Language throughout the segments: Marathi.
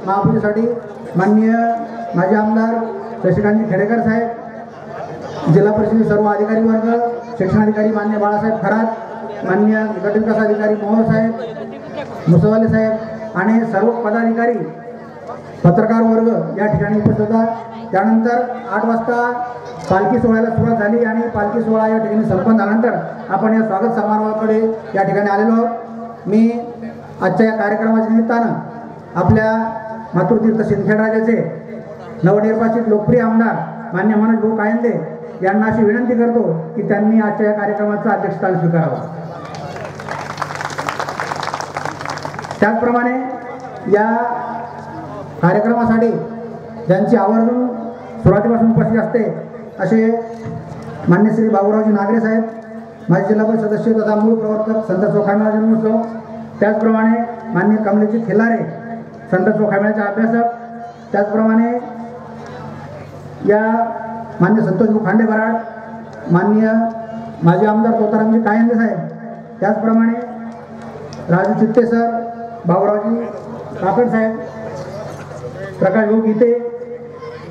महापूजेसाठी माननीय माजी आमदार शशिकांत खेडेकर साहेब, जिल्हा परिषदेचे सर्व अधिकारी वर्ग, शिक्षणाधिकारी मान्य बाळासाहेब खरात, मान्य गटविकास अधिकारी मोहोळ साहेब, मुसवाले साहेब आणि सर्व पदाधिकारी, पत्रकार वर्ग या ठिकाणी उपस्थित होता। त्यानंतर 8 वाजता पालखी सोहळ्याला सुरुवात झाली आणि पालखी सोहळा या ठिकाणी संपन्न झाल्यानंतर आपण या स्वागत समारोहाकडे या ठिकाणी आलेलो आहोत। मी आजच्या या कार्यक्रमाच्या निमित्तानं आपल्या मातृतीर्थ सिंदखेड राजाचे नवनिर्वाचित लोकप्रिय आमदार मान्य मनोज भाऊ कायंदे यांना अशी विनंती करतो की त्यांनी आजच्या या कार्यक्रमाचं अध्यक्षस्थान स्वीकारावं। त्याचप्रमाणे या कार्यक्रमासाठी ज्यांची आवर्जून सुरुवातीपासून उपस्थित असते असे मान्य श्री बाबूरावजी नागरे साहेब, माजी जिल्हा परिषद सदस्य तथा मूळ प्रवर्तक संत चोखामेळा जन्मोत्सव, त्याचप्रमाणे मान्य कमलेजी खिल्लारे संत चोखामेळ्याचे अभ्यासक, त्याचप्रमाणे या मान्य संतोषभाऊ खांडे बराड, मान्य माजी आमदार तोतारामजी कायंदे साहेब, त्याचप्रमाणे राजू चित्ते सर, बाबूरावजी काकड साहेब, प्रकाश भाऊ गीते,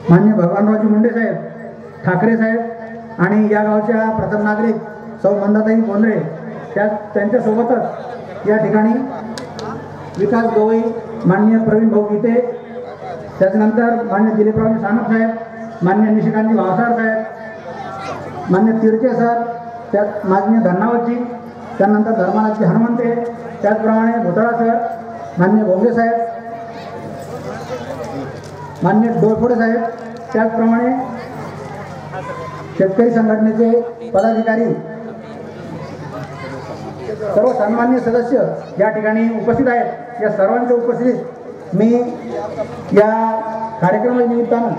मान्य भगवानरावजी मुंडे साहेब, ठाकरे साहेब आणि या गावच्या प्रथम नागरिक सौ मंदाताई बोंद्रे, त्यांच्यासोबतच या ठिकाणी विकास गवई, मान्य प्रवीण भाऊ गीते, त्याच्यानंतर मान्य दिलीपरावजी सानप साहेब, मान्य निशिकांतजी भावसार साहेब, मान्य तिरके सर, त्यात मान्य धन्नावतजी, त्यानंतर धर्मानाथजी हनुमंते, त्याचप्रमाणे भोतळा सर, मान्य भोंगे साहेब, मान्य डोळफोडे साहेब, त्याचप्रमाणे शेतकरी संघटनेचे पदाधिकारी, सर्व सन्माननीय सदस्य या ठिकाणी उपस्थित आहेत। या सर्वांच्या उपस्थितीत मी या कार्यक्रमाच्या निमित्तानं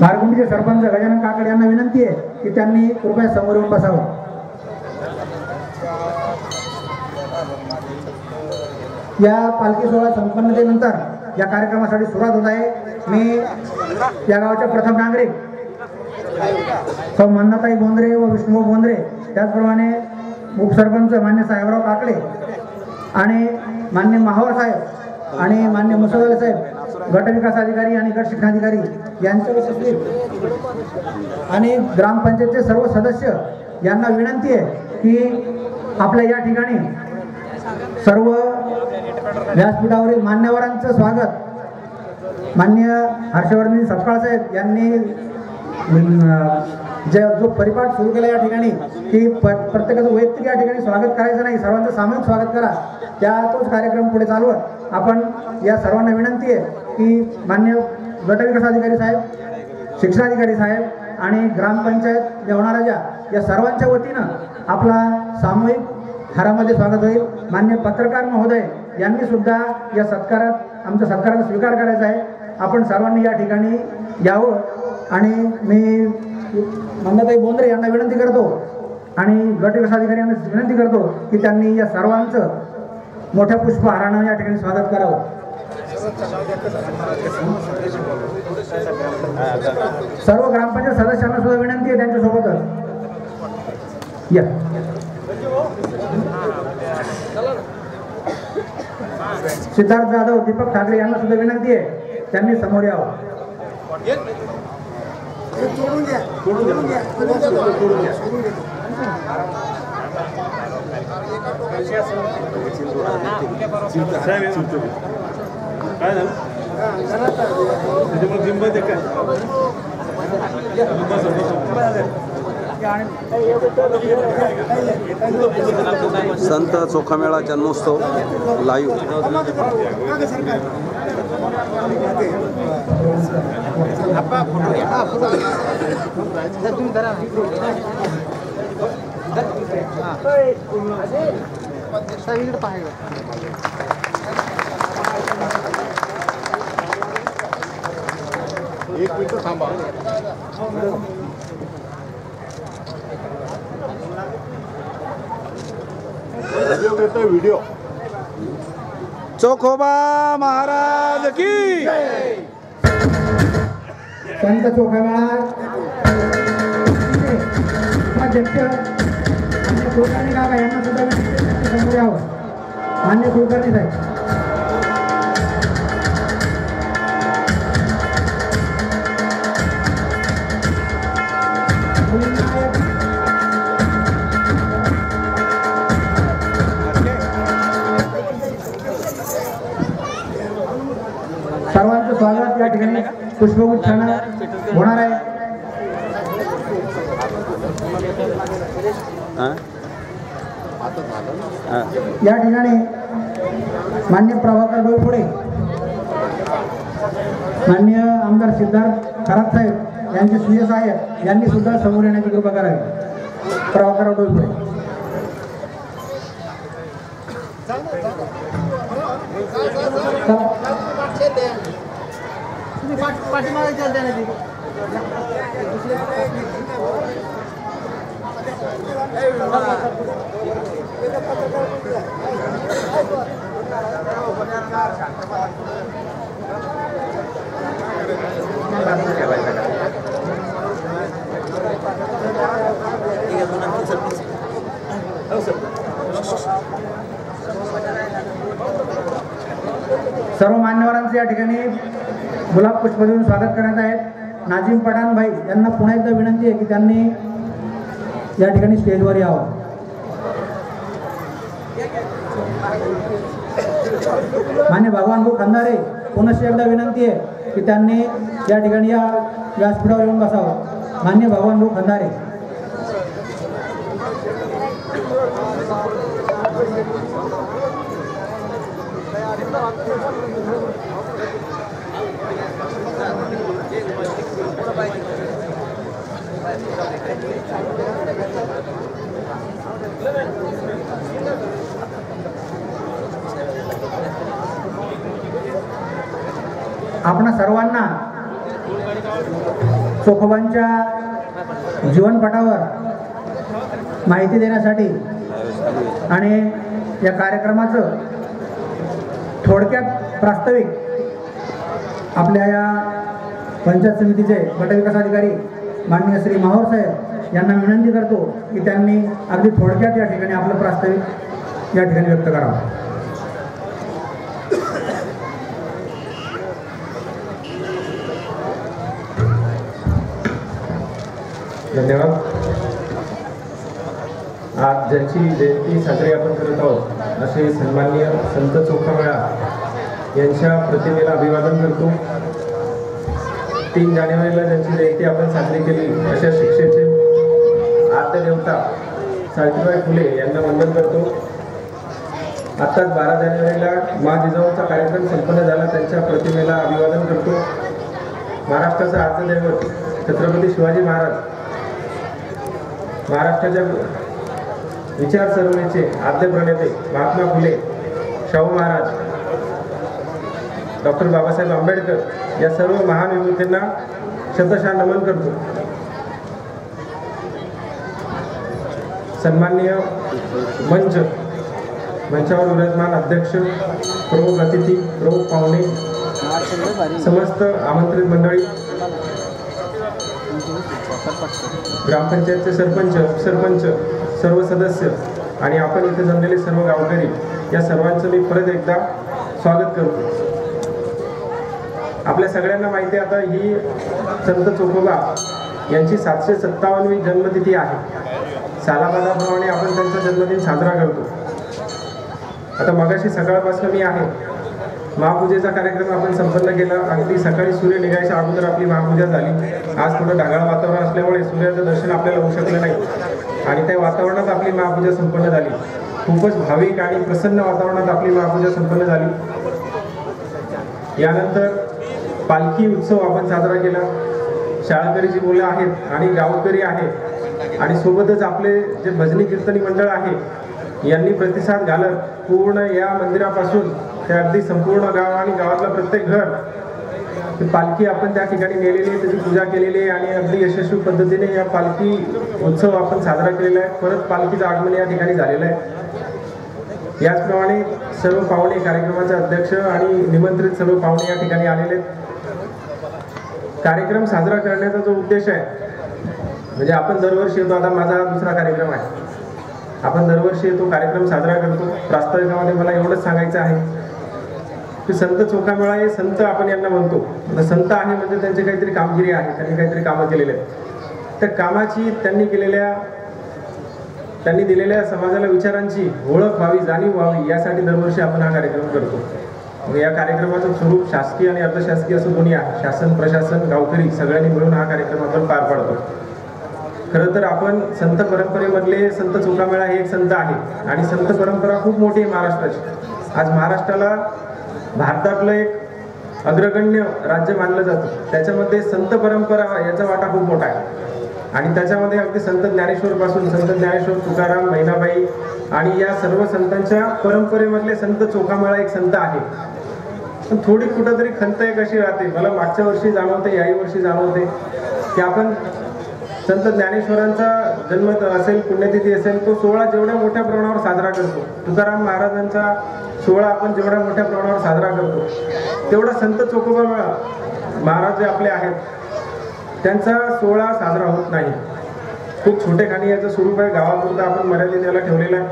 धारगुंडीचे सरपंच गजानन काकड यांना विनंती आहे की त्यांनी कृपया समोर येऊन बसावं। या पालखी सोहळा संपन्नतेनंतर या कार्यक्रमासाठी सुरुवात होत आहे। मी या गावच्या प्रथम नागरिक सौ मंदाताई बोंद्रे व विष्णुभाऊ बोंद्रे, त्याचप्रमाणे उपसरपंच मान्य साहेबराव काकडे आणि मान्य माहवर साहेब आणि मान्य मुसवाले साहेब, गटविकास अधिकारी आणि गट शिक्षणाधिकारी यांच्या उपस्थितीत आणि ग्रामपंचायतचे सर्व सदस्य यांना विनंती आहे की आपल्या या ठिकाणी सर्व व्यासपीठावरील मान्यवरांचं स्वागत मान्य हर्षवर्धन सपकाळ साहेब यांनी जो परिपाठ सुरू केला या ठिकाणी की प्रत्येकाचं वैयक्तिक या ठिकाणी स्वागत करायचं नाही, सर्वांचं सामूहिक स्वागत करा, तोच कार्यक्रम पुढे चालवत आपण या सर्वांना विनंती आहे की मान्य गटविकास अधिकारी साहेब, शिक्षणाधिकारी साहेब आणि ग्रामपंचायत जेवणाराजा या सर्वांच्या वतीनं आपला सामूहिक हारामध्ये स्वागत होईल। मान्य पत्रकार महोदय यांनी सुद्धा या सत्कारात आमच्या सत्काराचा स्वीकार करायचा आहे। आपण सर्वांनी या ठिकाणी यावं आणि मी मंदाताई बोंद्रे यांना विनंती करतो आणि गटविकास अधिकारी यांना विनंती करतो की त्यांनी या सर्वांचं मोठ्या पुष्पहारानं या ठिकाणी स्वागत करावं। सर्व ग्रामपंचायत सदस्यांना सुद्धा विनंती आहे त्यांच्यासोबतच या। सिद्धार्थ जाधव, दीपक ठाकरे यांना सुद्धा विनंती आहे त्यांनी समोर यावं। संत चोखामेळा जन्मोत्सव लाईव्ह। एक मिनिट थांबा। व्हिडिओ चोखोबा महाराज की संत चोखामेळा अध्यक्ष आणि कोकणी काका यांना सुद्धा समोर यावं। मान्य कुलकर्णी साहेब. सर्वांचं स्वागत या ठिकाणी पुष्पगुच्छानं होणार आहे. या ठिकाणी मान्य प्रभाकर डोईफोडे, मान्य आमदार सिद्धार्थ खरात साहेब यांचे सुय सहाय्यक यांनी सुद्धा समोर येण्याची कृपा करावी. प्रभाकर डोईफोडे. सर्व मान्यवरांचे या ठिकाणी गुलाब पुष्प देऊन स्वागत करण्यात आहे. नाजिम पठाण भाई यांना पुन्हा एकदा विनंती आहे की त्यांनी या ठिकाणी स्टेजवर यावं. मान्य भगवान भाऊ खंदारे पुनश्च एकदा विनंती आहे की त्यांनी या ठिकाणी या व्यासपीठावर येऊन बसावं. मान्य भगवान भाऊ खंदारे. आपणा सर्वांना चोखोबांच्या जीवनपटावर माहिती देण्यासाठी आणि या कार्यक्रमाचं थोडक्यात प्रास्ताविक आपल्या या पंचायत समितीचे गटविकास अधिकारी माननीय श्री माहोर साहेब यांना विनंती करतो की त्यांनी अगदी थोडक्यात या ठिकाणी आपलं प्रास्ताविक या ठिकाणी व्यक्त करावं. धन्यवाद. आज ज्यांची जयंती साजरी आपण करत आहोत असे सन्माननीय संत चोखामेळा यांच्या प्रतिमेला अभिवादन करतो. 3 जानेवारीला ज्यांची जयंती आपण साजरी केली अशा शिक्षेचे आद्य देवता सावित्रीबाई फुले यांना वंदन करतो. आत्ताच 12 जानेवारीला महाजिजाऊचा कार्यक्रम संपन्न झाला, त्यांच्या प्रतिमेला अभिवादन करतो. महाराष्ट्राचं आद्य दैवत छत्रपती शिवाजी महाराज, महाराष्ट्राच्या विचारसरणीचे आद्य प्रणेते महात्मा फुले, शाहू महाराज, डॉक्टर बाबासाहेब आंबेडकर या सर्व महान विभूतींना शतशः नमन करतो. सन्माननीय मंचावर विराजमान अध्यक्ष, प्रमुख अतिथी, प्रमुख पाहुणे, समस्त आमंत्रित मंडळी, ग्रामपंचायतचे सरपंच, उपसरपंच, सर्व सदस्य आणि आपण इथे जमलेले सर्व गावकरी या सर्वांचं मी परत एकदा स्वागत करतो. आपल्या सगळ्यांना माहिती आहे आता ही संत चोखोबा यांची 757वी जन्मतिथी आहे. सालाबादाप्रमाणे आपण त्यांचा जन्मदिन साजरा करतो. आता मगाशी सकाळपासून मी आहे, महापूजेचा कार्यक्रम आपण संपन्न केला. अगदी सकाळी सूर्य निघायच्या अगोदर आपली महापूजा झाली. आज थोडं ढगाळ वातावरण असल्यामुळे सूर्याचं दर्शन आपल्याला होऊ शकलं नाही आणि त्या वातावरणात आपली महापूजा संपन्न झाली. खूपच भाविक आणि प्रसन्न वातावरणात आपली महापूजा संपन्न झाली. यानंतर पालखी उत्सव आपण साजरा केला. शाळकरी जी मुलं आहेत आणि गावकरी आहेत आणि सोबतच आपले जे भजनी कीर्तनी मंडळ आहे यांनी प्रतिसाद घालत पूर्ण या मंदिरापासून ते अगदी संपूर्ण गाव आणि गावातलं प्रत्येक घर पालखी आपण त्या ठिकाणी नेलेली आहे, त्याची पूजा केलेली आहे आणि अगदी यशस्वी पद्धतीने या पालखी उत्सव आपण साजरा केलेला आहे. परत पालखीचं आगमन या ठिकाणी झालेलं आहे. याचप्रमाणे सर्व पाहुणे, कार्यक्रमाचे अध्यक्ष आणि निमंत्रित सर्व पाहुणे या ठिकाणी आलेले आहेत. कार्यक्रम साजरा करण्याचा जो उद्देश आहे म्हणजे आपण दरवर्षी येतो, आता माझा 2रा कार्यक्रम आहे. आपण दरवर्षी तो कार्यक्रम साजरा करतो. प्रास्ताविकामध्ये मला एवढंच सांगायचं आहे की संत चोखामेळा हे संत आपण यांना म्हणतो. संत आहे म्हणजे त्यांची काहीतरी कामगिरी आहे, त्यांनी काहीतरी कामं केलेले आहेत. त्या कामाची त्यांनी दिलेल्या समाजाला विचारांची ओळख व्हावी, जाणीव व्हावी यासाठी दरवर्षी आपण हा कार्यक्रम करतो. या कार्यक्रमाचं स्वरूप शासकीय आणि अर्धशासकीय असं दोन्ही आहे. शासन, प्रशासन, गावकरी सगळ्यांनी मिळून हा कार्यक्रम आपण पार पाडतो. खरं तर आपण संत परंपरेमधले संत चोखामेळा हे एक संत आहे आणि संत परंपरा खूप मोठी आहे महाराष्ट्राची. आज महाराष्ट्राला भारतातलं एक अग्रगण्य राज्य मानलं जातं. त्याच्यामध्ये संत परंपरा याचा वाटा खूप मोठा आहे आणि त्याच्यामध्ये अगदी संत ज्ञानेश्वर पासून संत ज्ञानेश्वर, तुकाराम, महिनाबाई आणि या सर्व संतांच्या परंपरेमधले संत चोखामेळा एक संत आहे. पण थोडी कुठंतरी खंत एक अशी राहते, मला मागच्या वर्षी जाणवते, याही वर्षी जाणवते की आपण संत ज्ञानेश्वरांचा जन्म असेल, पुण्यतिथी असेल, तो सोहळा जेवढ्या मोठ्या प्रमाणावर साजरा करतो, तुकाराम महाराजांचा सोहळा आपण जेवढ्या मोठ्या प्रमाणावर साजरा करतो, तेवढा संत चोखोबा महाराज जे आपले आहेत त्यांचा सोहळा साजरा होत नाही. खूप छोटेखानी याचं स्वरूप आहे, गावापुरता आपण मर्यादित याला ठेवलेला आहे.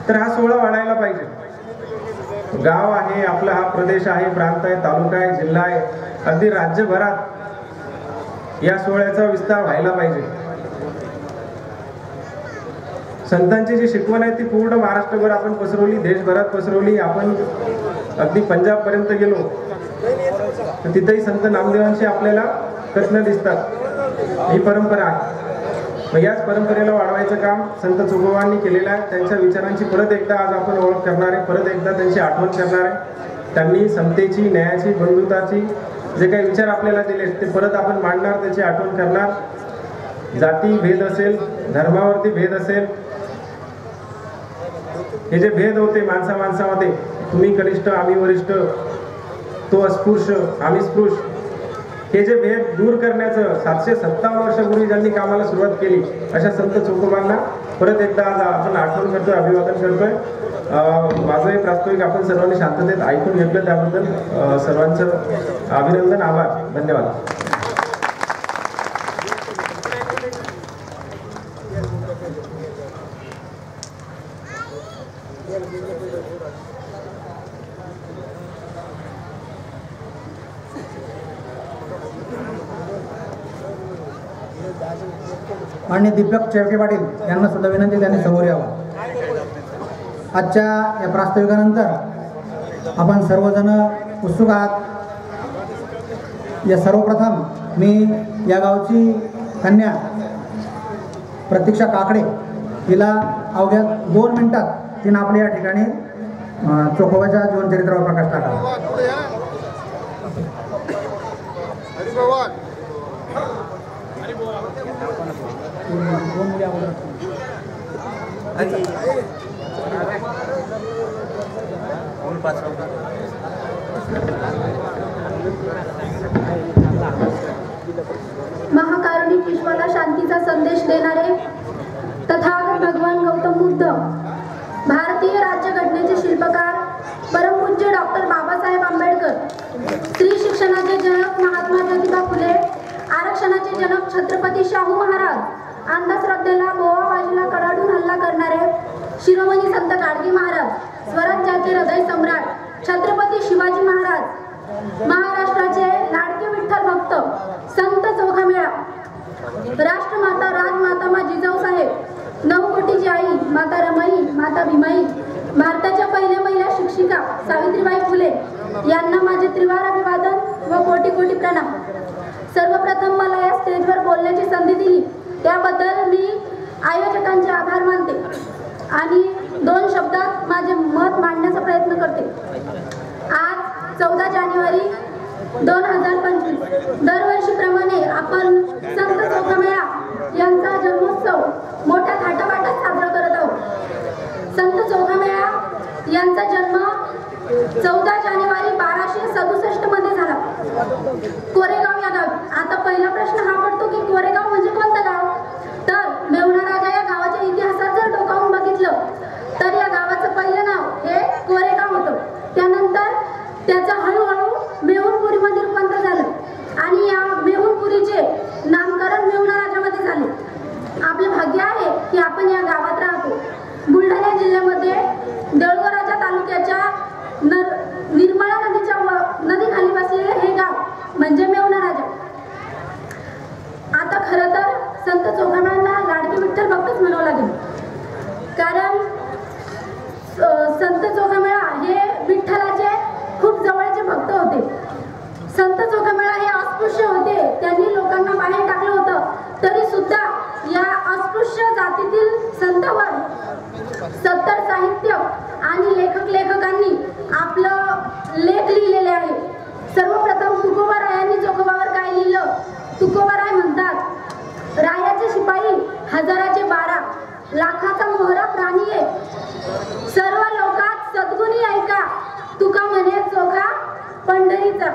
तर हा सोहळा वाढायला पाहिजे. गाव आहे आपला, हा प्रदेश आहे, प्रांत आहे, तालुका आहे, जिल्हा आहे, अगदी राज्यभरात या सोहळ्याचा विस्तार व्हायला पाहिजे. संतांची जी शिकवण आहे ती पूर्ण महाराष्ट्रभर आपण पसरवली, देशभरात पसरवली. आपण अगदी पंजाब पर्यंत गेलो तर तिथेही संत नामदेवांची आपल्याला कथनं दिसतात. ही परंपरा आहे. मग याच परंपरेला वाढवायचं काम संत चोखोबांनी केलेलं आहे. त्यांच्या विचारांची परत एकदा आज आपण ओळख करणार आहे, परत एकदा त्यांची आठवण करणार आहे. त्यांनी समतेची, न्यायाची, बंधुताची जे काही विचार आपल्याला दिले ते परत आपण मांडणार, त्याची आठवण करणार. जाती भेद असेल, धर्मावरती भेद असेल, हे जे भेद होते माणसामध्ये, तुम्ही कनिष्ठ आम्ही वरिष्ठ, तो अस्पृश्य आम्ही स्पृश्य, हे जे भेद दूर करण्याचं 757 वर्षापूर्वी ज्यांनी कामाला सुरुवात केली अशा संत चोखोबांना परत एकदा आज आपण आठवण करतोय, अभिवादन करतोय. माझं हे प्रास्ताविक आपण सर्वांनी शांततेत ऐकून घेतलं त्याबद्दल सर्वांचं अभिनंदन, आभार, धन्यवाद. आणि दीपक चेडके पाटील यांना सुद्धा विनंती, त्यांनी समोर यावं. आजच्या या प्रास्ताविकानंतर आपण सर्वजण उत्सुक आहात. या सर्वप्रथम मी या गावची कन्या प्रतीक्षा काकडे हिला अवघ्या 2 मिनिटात तिनं आपल्या या ठिकाणी चोखोबाच्या जीवनचरित्रावर प्रकाश टाकला. महाकारुणिक विश्वाला शांतीचा संदेश देणारे तथागत भगवान गौतम बुद्ध, भारतीय राज्यघटनेचे शिल्पकार परमपूज्य डॉक्टर बाबासाहेब आंबेडकर, स्त्री शिक्षणाचे जनक महात्मा ज्योतिबा फुले, आरक्षणाचे जनक छत्रपती शाहू महाराज, अंधश्रद्धेला बोवा बाजूला कडाडून हल्ला करणारे शिरोमणी संत गाडगे महाराज, स्वराज्याचे हृदय सम्राट छत्रपती शिवाजी महाराज, महाराष्ट्राचे लाडके विठ्ठल भक्त संत चोखामेळा, राष्ट्रमाता राजमाता मा जिजाऊ साहेब, 9 कोटीची आई माता रमाई, माता भीमाई, भारताच्या पहिल्या महिला शिक्षिका सावित्रीबाई फुले यांना माझे त्रिवार अभिवादन व कोटी कोटी प्रणाम. सर्वप्रथम मला या स्टेजवर बोलण्याची संधी दिली त्याबद्दल मी आयोजकांचे आभार मानते आणि 2 शब्दात माझे मत मांडण्याचा प्रयत्न करते. आज 14 जानेवारी 2025 दरवर्षीप्रमाणे आपण संत चोखामेळा यांचा जन्मोत्सव मोठ्या थाटामाटात साजरा करत आहोत. संत चोखामेळा यांचा जन्म 14 जानेवारी 1267 मध्ये झाला, कोरेगाव या गावी. आता पहिला प्रश्न हा पडतो की कोरेगाव म्हणजे कोणतं गाव? तर मेहुणा राजा या गावाच्या इतिहासात जर डोकावून बघितलं तर या गावाचं पहिलं नाव हे कोरेगाव होतं. त्यानंतर त्याचं हळूहळू मेहुणपुरीमध्ये रूपांतर झालं आणि या मेहुणपुरीचे नामकरण मेहुणा राजामध्ये झाले. आपलं भाग्य आहे की आपण या गावात राहतो. निर्मळा नदीच्या नदीखाली बसलेले हे गाव म्हणजे मेवणा राजा. आता खरं तर संत चोखामेळांना लाडके विठ्ठल भक्तच म्हणावं लागेल, कारण संत चोखामेळा हे विठ्ठलाचे खूप जवळचे भक्त होते. संत चोखामेळा हे अस्पृश्य होते, त्यांनी लोकांना बाहेर टाकलं होतं, तरी सुद्धा या अस्पृश्य जातीतील संतांवर सत्तर साहित्य आणि लेखकांनी आपलं लेख लिहिलेले आहे. सर्वप्रथम तुकोबारायांनी चोखोबावर काय लिहिलं? तुकोबाराय म्हणतात, रायाचे शिपाई हजाराचे 12, लाखाचा मोहरा प्राणी एक, सर्व लोकात सद्गुणी ऐका, तुका म्हणे चोखा पंढरीचा.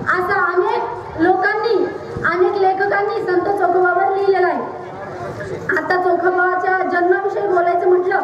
असा अनेक लोकांनी अनेक लेखकांनी संत चोखोबावर लिहिलेला आहे. आता चोखोबाच्या जन्माविषयी बोलायचं म्हटलं